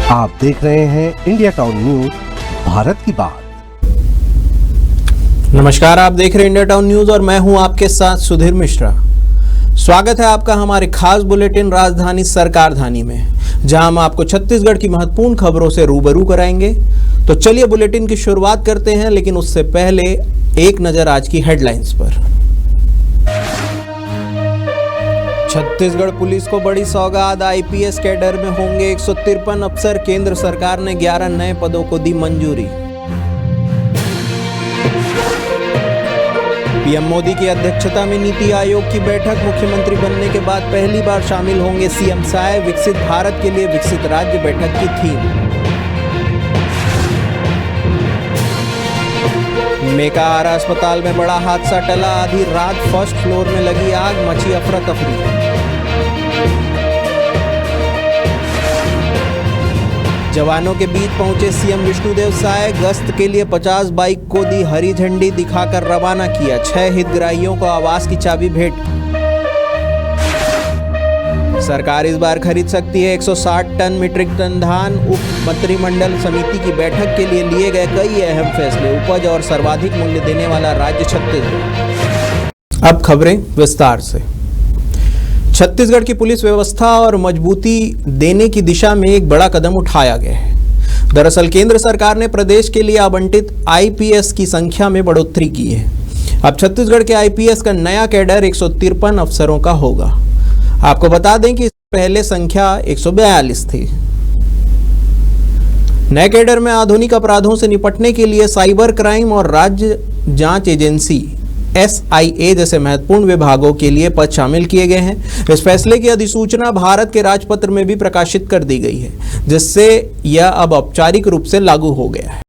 आप देख रहे हैं इंडिया टाउन न्यूज, भारत की बात। नमस्कार, आप देख रहे हैं इंडिया टाउन न्यूज और मैं हूं आपके साथ सुधीर मिश्रा। स्वागत है आपका हमारे खास बुलेटिन राजधानी सरकारधानी में, जहां हम आपको छत्तीसगढ़ की महत्वपूर्ण खबरों से रूबरू कराएंगे। तो चलिए बुलेटिन की शुरुआत करते हैं, लेकिन उससे पहले एक नजर आज की हेडलाइंस पर। छत्तीसगढ़ पुलिस को बड़ी सौगात, आईपीएस कैडर में होंगे 153 अफसर। केंद्र सरकार ने 11 नए पदों को दी मंजूरी। पीएम मोदी की अध्यक्षता में नीति आयोग की बैठक, मुख्यमंत्री बनने के बाद पहली बार शामिल होंगे सीएम साय। विकसित भारत के लिए विकसित राज्य बैठक की थीम। मेकाहारा अस्पताल में बड़ा हादसा टला, आधी रात फर्स्ट फ्लोर में लगी आग, मची अफरा तफरी। जवानों के बीच पहुंचे सीएम विष्णुदेव साय, गश्त के लिए 50 बाइक को दी हरी झंडी दिखाकर रवाना किया। 6 हितग्राहियों को आवास की चाबी भेंट। सरकार इस बार खरीद सकती है 160 टन मीट्रिक टन धान। उप मंत्रिमंडल समिति की बैठक के लिए लिए गए कई अहम फैसले। उपज और सर्वाधिक मूल्य देने वाला राज्य छत्तीसगढ़। अब खबरें विस्तार से। छत्तीसगढ़ की पुलिस व्यवस्था और मजबूती देने की दिशा में एक बड़ा कदम उठाया गया है। दरअसल केंद्र सरकार ने प्रदेश के लिए आवंटित आईपीएस की संख्या में बढ़ोतरी की है। अब छत्तीसगढ़ के आईपीएस का नया कैडर 153 अफसरों का होगा। आपको बता दें कि पहले संख्या 142 थी। नए कैडर में आधुनिक अपराधों से निपटने के लिए साइबर क्राइम और राज्य जांच एजेंसी SIA जैसे महत्वपूर्ण विभागों के लिए पद शामिल किए गए हैं। इस फैसले की अधिसूचना भारत के राजपत्र में भी प्रकाशित कर दी गई है, जिससे यह अब औपचारिक रूप से लागू हो गया है।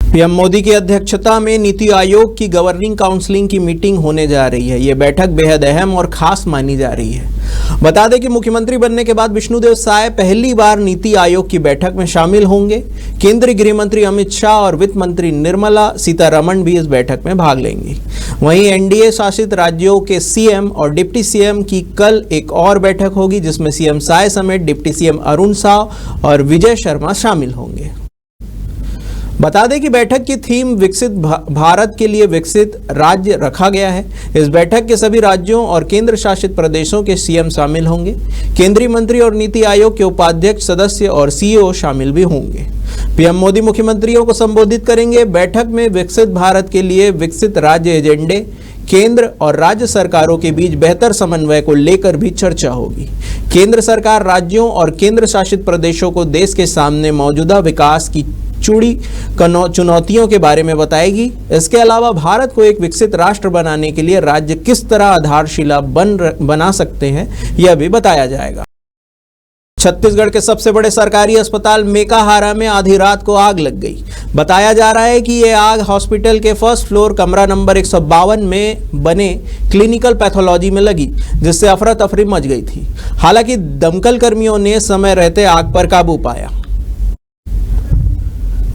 पीएम मोदी की अध्यक्षता में नीति आयोग की गवर्निंग काउंसिलिंग की मीटिंग होने जा रही है। यह बैठक बेहद अहम और खास मानी जा रही है। बता दें कि मुख्यमंत्री बनने के बाद विष्णुदेव साय पहली बार नीति आयोग की बैठक में शामिल होंगे। केंद्रीय गृह मंत्री अमित शाह और वित्त मंत्री निर्मला सीतारमण भी इस बैठक में भाग लेंगी। वहीं एनडीए शासित राज्यों के सीएम और डिप्टी सीएम की कल एक और बैठक होगी, जिसमें सीएम साय समेत डिप्टी सीएम अरुण साव और विजय शर्मा शामिल होंगे। बता दें कि बैठक की थीम विकसित भारत के लिए विकसित राज्य रखा गया है। इस बैठक के सभी राज्यों और केंद्र शासित प्रदेशों के सीएम शामिल होंगे। केंद्रीय मंत्री और नीति आयोग के उपाध्यक्ष, सदस्य और सीईओ शामिल भी होंगे। पीएम मोदी मुख्यमंत्रियों को संबोधित करेंगे। बैठक में विकसित भारत के लिए विकसित राज्य एजेंडे, केंद्र और राज्य सरकारों के बीच बेहतर समन्वय को लेकर भी चर्चा होगी। केंद्र सरकार राज्यों और केंद्र शासित प्रदेशों को देश के सामने मौजूदा विकास की चुनौतियों के बारे में बताएगी। इसके अलावा भारत को एक विकसित राष्ट्र बनाने के लिए राज्य किस तरह आधारशिला बना सकते हैं, यह भी बताया जाएगा। छत्तीसगढ़ के सबसे बड़े सरकारी अस्पताल मेकाहारा में आधी रात को आग लग गई। बताया जा रहा है कि यह आग हॉस्पिटल के फर्स्ट फ्लोर कमरा नंबर 152 में बने क्लिनिकल पैथोलॉजी में लगी, जिससे अफरा तफरी मच गई थी। हालांकि दमकल कर्मियों ने समय रहते आग पर काबू पाया।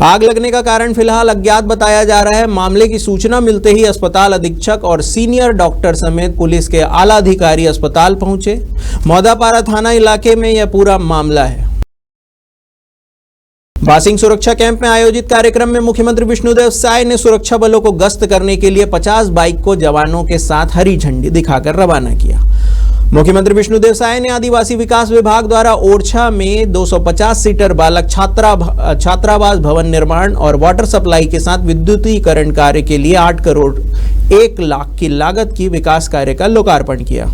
आग लगने का कारण फिलहाल अज्ञात बताया जा रहा है। मामले की सूचना मिलते ही अस्पताल अधीक्षक और सीनियर डॉक्टर समेत पुलिस के आला अधिकारी अस्पताल पहुंचे। मौदापारा थाना इलाके में यह पूरा मामला है। बासिंग सुरक्षा कैंप में आयोजित कार्यक्रम में मुख्यमंत्री विष्णुदेव साय ने सुरक्षा बलों को गश्त करने के लिए 50 बाइक को जवानों के साथ हरी झंडी दिखाकर रवाना किया। मुख्यमंत्री विष्णुदेव साय ने आदिवासी विकास विभाग द्वारा ओरछा में 250 सीटर बालक छात्रावास भवन निर्माण और वाटर सप्लाई के साथ विद्युतीकरण कार्य के लिए 8 करोड़ 1 लाख की लागत की विकास कार्य का लोकार्पण किया।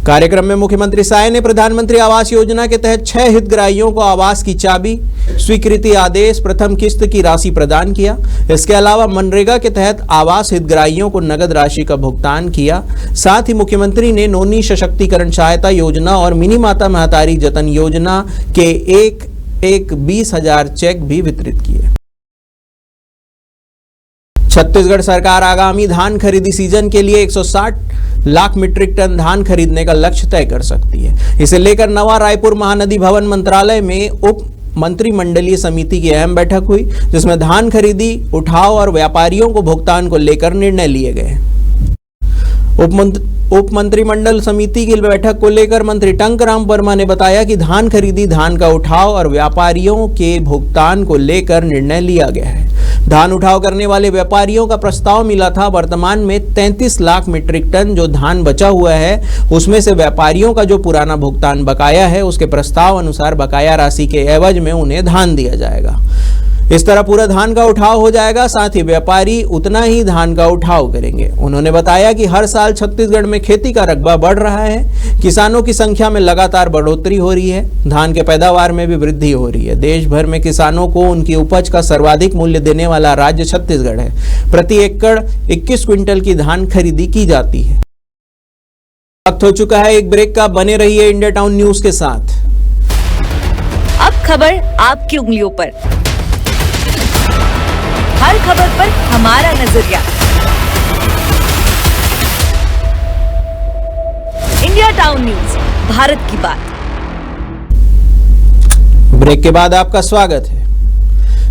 कार्यक्रम में मुख्यमंत्री साय ने प्रधानमंत्री आवास योजना के तहत 6 हितग्राहियों को आवास की चाबी, स्वीकृति आदेश, प्रथम किस्त की राशि प्रदान किया। इसके अलावा मनरेगा के तहत आवास हितग्राहियों को नगद राशि का भुगतान किया। साथ ही मुख्यमंत्री ने नोनी सशक्तिकरण सहायता योजना और मिनी माता महतारी जतन योजना के एक 20,000 चेक भी वितरित किए। छत्तीसगढ़ सरकार आगामी धान खरीदी सीजन के लिए 160 लाख मीट्रिक टन धान खरीदने का लक्ष्य तय कर सकती है। इसे लेकर नवा रायपुर महानदी भवन मंत्रालय में उप मंत्रिमंडलीय समिति की अहम बैठक हुई, जिसमें धान खरीदी, उठाव और व्यापारियों को भुगतान को लेकर निर्णय लिए गए। उप मंत्रिमंडल समिति की बैठक को लेकर मंत्री टंकराम वर्मा ने बताया कि धान खरीदी, धान का उठाव और व्यापारियों के भुगतान को लेकर निर्णय लिया गया है। धान उठाव करने वाले व्यापारियों का प्रस्ताव मिला था। वर्तमान में 33 लाख मीट्रिक टन जो धान बचा हुआ है, उसमें से व्यापारियों का जो पुराना भुगतान बकाया है, उसके प्रस्ताव अनुसार बकाया राशि के एवज में उन्हें धान दिया जाएगा। इस तरह पूरा धान का उठाव हो जाएगा, साथ ही व्यापारी उतना ही धान का उठाव करेंगे। उन्होंने बताया कि हर साल छत्तीसगढ़ में खेती का रकबा बढ़ रहा है, किसानों की संख्या में लगातार बढ़ोतरी हो रही है, धान के पैदावार में भी वृद्धि हो रही है। देश भर में किसानों को उनकी उपज का सर्वाधिक मूल्य देने वाला राज्य छत्तीसगढ़ है। प्रति एकड़ 21 क्विंटल की धान खरीदी की जाती है। वक्त हो चुका है एक ब्रेक का, बने रहिए इंडिया टाउन न्यूज के साथ। अब खबर आपकी उंगलियों पर, हर खबर पर हमारा नजरिया। इंडिया टाउन न्यूज, भारत की बात। ब्रेक के बाद आपका स्वागत है।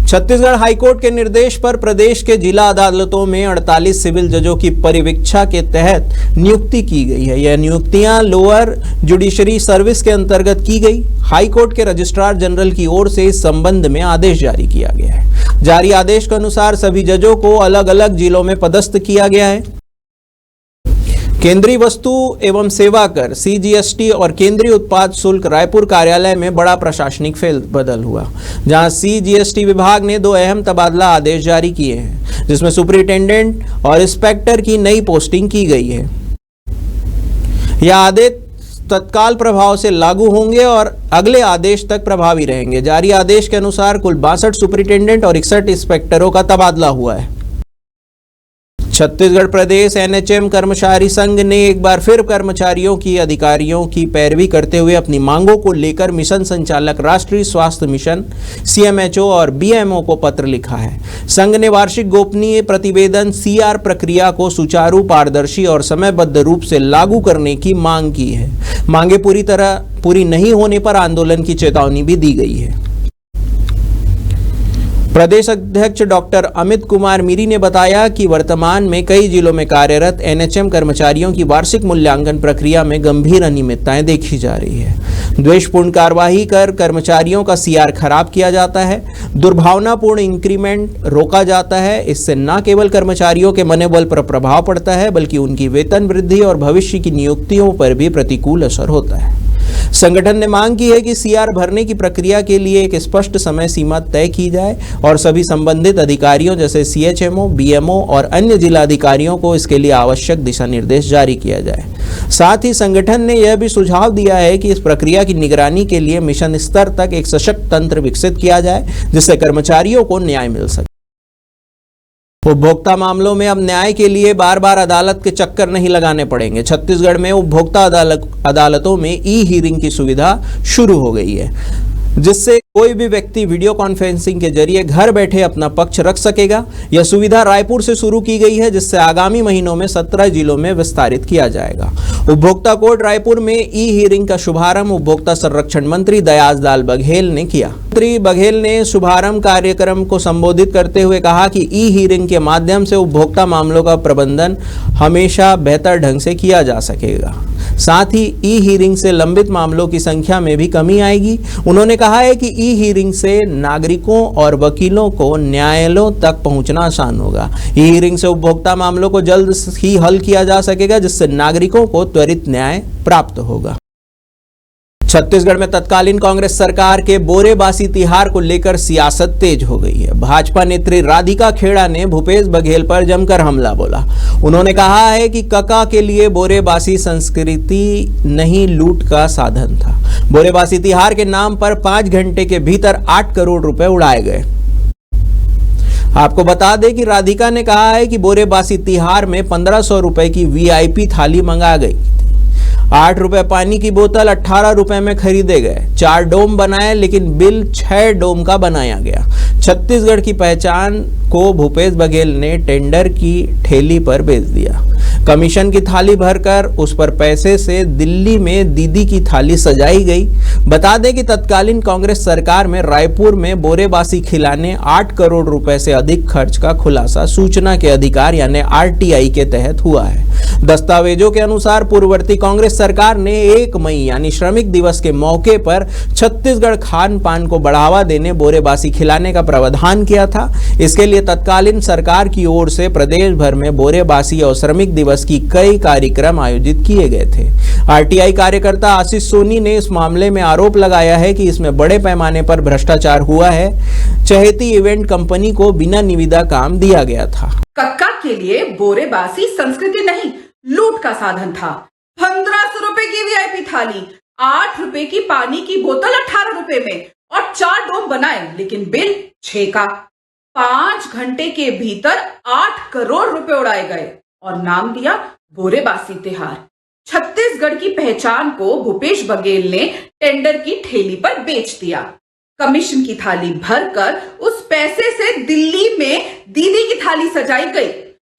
छत्तीसगढ़ हाईकोर्ट के निर्देश पर प्रदेश के जिला अदालतों में 48 सिविल जजों की परिवीक्षा के तहत नियुक्ति की गई है। यह नियुक्तियां लोअर जुडिशरी सर्विस के अंतर्गत की गई। हाईकोर्ट के रजिस्ट्रार जनरल की ओर से इस संबंध में आदेश जारी किया गया है। जारी आदेश के अनुसार सभी जजों को अलग अलग जिलों में पदस्थ किया गया है। केंद्रीय वस्तु एवं सेवा कर CGST और केंद्रीय उत्पाद शुल्क रायपुर कार्यालय में बड़ा प्रशासनिक फेरबदल हुआ, जहां CGST विभाग ने 2 अहम तबादला आदेश जारी किए हैं, जिसमें सुपरिटेंडेंट और इंस्पेक्टर की नई पोस्टिंग की गई है। यह आदेश तत्काल प्रभाव से लागू होंगे और अगले आदेश तक प्रभावी रहेंगे। जारी आदेश के अनुसार कुल 62 सुपरिटेंडेंट और 61 इंस्पेक्टरों का तबादला हुआ है। छत्तीसगढ़ प्रदेश NHM कर्मचारी संघ ने एक बार फिर कर्मचारियों की अधिकारियों की पैरवी करते हुए अपनी मांगों को लेकर मिशन संचालक राष्ट्रीय स्वास्थ्य मिशन CMHO और BMO को पत्र लिखा है। संघ ने वार्षिक गोपनीय प्रतिवेदन CR प्रक्रिया को सुचारू, पारदर्शी और समयबद्ध रूप से लागू करने की मांग की है। मांगे पूरी नहीं होने पर आंदोलन की चेतावनी भी दी गई है। प्रदेश अध्यक्ष डॉक्टर अमित कुमार मीरी ने बताया कि वर्तमान में कई जिलों में कार्यरत NHM कर्मचारियों की वार्षिक मूल्यांकन प्रक्रिया में गंभीर अनियमितताएं देखी जा रही है। द्वेषपूर्ण कार्यवाही कर कर्मचारियों का CR खराब किया जाता है, दुर्भावनापूर्ण इंक्रीमेंट रोका जाता है। इससे न केवल कर्मचारियों के मनोबल पर प्रभाव पड़ता है, बल्कि उनकी वेतन वृद्धि और भविष्य की नियुक्तियों पर भी प्रतिकूल असर होता है। संगठन ने मांग की है कि CR भरने की प्रक्रिया के लिए एक स्पष्ट समय सीमा तय की जाए और सभी संबंधित अधिकारियों जैसे CHMO, BMO और अन्य जिला अधिकारियों को इसके लिए आवश्यक दिशा निर्देश जारी किया जाए। साथ ही संगठन ने यह भी सुझाव दिया है कि इस प्रक्रिया की निगरानी के लिए मिशन स्तर तक एक सशक्त तंत्र विकसित किया जाए, जिससे कर्मचारियों को न्याय मिल सके। उपभोक्ता मामलों में अब न्याय के लिए बार बार अदालत के चक्कर नहीं लगाने पड़ेंगे। छत्तीसगढ़ में उपभोक्ता अदालतों में ई-हियरिंग की सुविधा शुरू हो गई है, जिससे कोई भी व्यक्ति वीडियो कॉन्फ्रेंसिंग के जरिए घर बैठे अपना पक्ष रख सकेगा। यह सुविधा रायपुर से शुरू की गई है, जिससे आगामी महीनों में 17 जिलों में विस्तारित किया जाएगा। उपभोक्ता कोर्ट रायपुर में ई-हियरिंग का शुभारंभ उपभोक्ता संरक्षण मंत्री दयालदाल बघेल ने किया। मंत्री बघेल ने शुभारंभ कार्यक्रम को संबोधित करते हुए कहा कि ई-हियरिंग के माध्यम से उपभोक्ता मामलों का प्रबंधन हमेशा बेहतर ढंग से किया जा सकेगा। साथ ही ई-हियरिंग से लंबित मामलों की संख्या में भी कमी आएगी। उन्होंने कहा है कि ई-हियरिंग से नागरिकों और वकीलों को न्यायालयों तक पहुंचना आसान होगा। ई-हियरिंग से उपभोक्ता मामलों को जल्द ही हल किया जा सकेगा, जिससे नागरिकों को त्वरित न्याय प्राप्त होगा। छत्तीसगढ़ में तत्कालीन कांग्रेस सरकार के बोरेबासी तिहार को लेकर सियासत तेज हो गई है। भाजपा नेत्री राधिका खेड़ा ने भूपेश बघेल पर जमकर हमला बोला। उन्होंने कहा है कि कका के लिए बोरेबासी संस्कृति नहीं, लूट का साधन था। बोरेबासी तिहार के नाम पर 5 घंटे के भीतर 8 करोड़ रुपए उड़ाए गए। आपको बता दें कि राधिका ने कहा है कि बोरेबासी तिहार में 1500 रुपए की VIP थाली मंगा गई। 8 रुपए पानी की बोतल 18 रुपए में खरीदे गए। 4 डोम बनाए, लेकिन बिल 6 डोम का बनाया गया। छत्तीसगढ़ की पहचान को भूपेश बघेल ने टेंडर की ठेली पर बेच दिया। कमीशन की थाली भरकर उस पर पैसे से दिल्ली में दीदी की थाली सजाई गई। बता दें कि तत्कालीन कांग्रेस सरकार में रायपुर में बोरेबासी खिलाने 8 करोड़ रुपए से अधिक खर्च का खुलासा सूचना के अधिकार यानी आरटीआई के तहत हुआ है। दस्तावेजों के अनुसार पूर्ववर्ती कांग्रेस सरकार ने 1 मई यानी श्रमिक दिवस के मौके पर छत्तीसगढ़ खान पान को बढ़ावा देने बोरेबासी खिलाने का प्रावधान किया था। इसके लिए तत्कालीन सरकार की ओर से प्रदेश भर में बोरेबासी और श्रमिक दिवस की कई कार्यक्रम आयोजित किए गए थे। आरटीआई कार्यकर्ता आशीष सोनी ने इस मामले में आरोप लगाया है कि इसमें बड़े पैमाने पर भ्रष्टाचार हुआ है। चहेती इवेंट कंपनी को बिना निविदा काम दिया गया था। कक्का के लिए बोरेबासी संस्कृति नहीं, लूट का साधन था। 1500 रुपए की वीआईपी थाली, 8 रुपए की पानी की बोतल 18 रुपए में और 4 डोम बनाए, लेकिन बिल 6 का। 5 घंटे के भीतर 8 करोड़ रुपए उड़ाए गए और नाम दिया बोरेबासी तिहार। छत्तीसगढ़ की पहचान को भूपेश बघेल ने टेंडर की ठेली पर बेच दिया। कमीशन की थाली भरकर उस पैसे से दिल्ली में दीदी की थाली सजाई गई।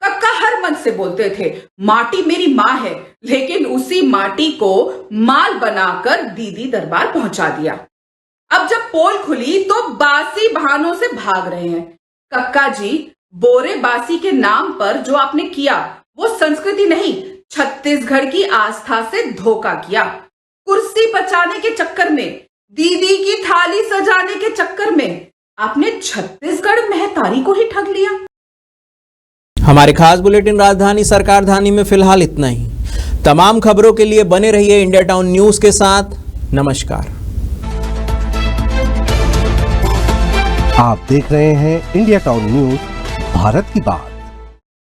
कक्का हर मन से बोलते थे, माटी मेरी माँ है, लेकिन उसी माटी को माल बनाकर दीदी दरबार पहुंचा दिया। अब जब पोल खुली तो बासी बहानों से भाग रहे हैं। कक्का जी, बोरेबासी के नाम पर जो आपने किया वो संस्कृति नहीं, छत्तीसगढ़ की आस्था से धोखा किया। कुर्सी बचाने के चक्कर में, दीदी की थाली सजाने के चक्कर में आपने छत्तीसगढ़ महतारी को ही ठग लिया। हमारे खास बुलेटिन राजधानी सरकार धानी में फिलहाल इतना ही। तमाम खबरों के लिए बने रहिए इंडिया टाउन न्यूज के साथ। नमस्कार। आप देख रहे हैं इंडिया टाउन न्यूज, भारत की बात।